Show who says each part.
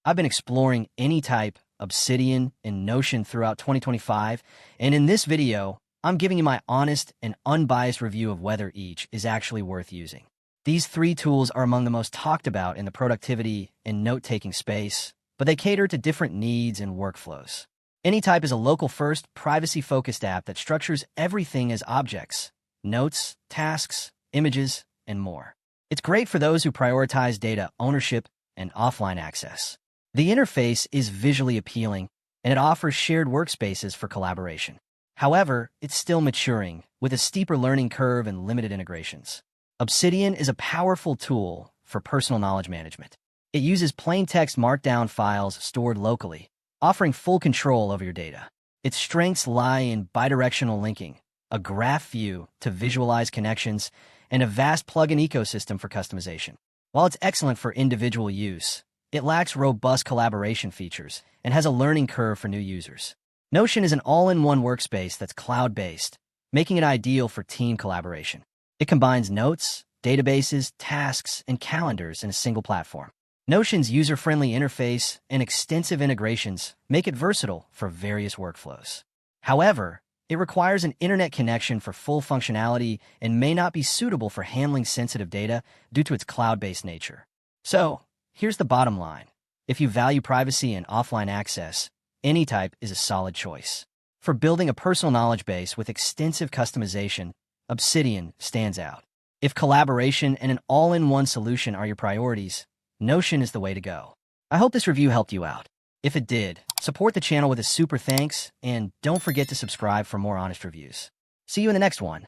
Speaker 1: I've been exploring Anytype, Obsidian, and Notion throughout 2025, and in this video, I'm giving you my honest and unbiased review of whether each is actually worth using. These three tools are among the most talked about in the productivity and note-taking space, but they cater to different needs and workflows. Anytype is a local-first, privacy-focused app that structures everything as objects, notes, tasks, images, and more. It's great for those who prioritize data ownership and offline access. The interface is visually appealing, and it offers shared workspaces for collaboration. However, it's still maturing, with a steeper learning curve and limited integrations. Obsidian is a powerful tool for personal knowledge management. It uses plain text markdown files stored locally, offering full control over your data. Its strengths lie in bidirectional linking, a graph view to visualize connections, and a vast plugin ecosystem for customization. While it's excellent for individual use, it lacks robust collaboration features and has a learning curve for new users. Notion is an all-in-one workspace that's cloud-based, making it ideal for team collaboration. It combines notes, databases, tasks, and calendars in a single platform. Notion's user-friendly interface and extensive integrations make it versatile for various workflows. However, it requires an internet connection for full functionality and may not be suitable for handling sensitive data due to its cloud-based nature. So, here's the bottom line. If you value privacy and offline access, Anytype is a solid choice. For building a personal knowledge base with extensive customization, Obsidian stands out. If collaboration and an all-in-one solution are your priorities, Notion is the way to go. I hope this review helped you out. If it did, support the channel with a super thanks, and don't forget to subscribe for more honest reviews. See you in the next one.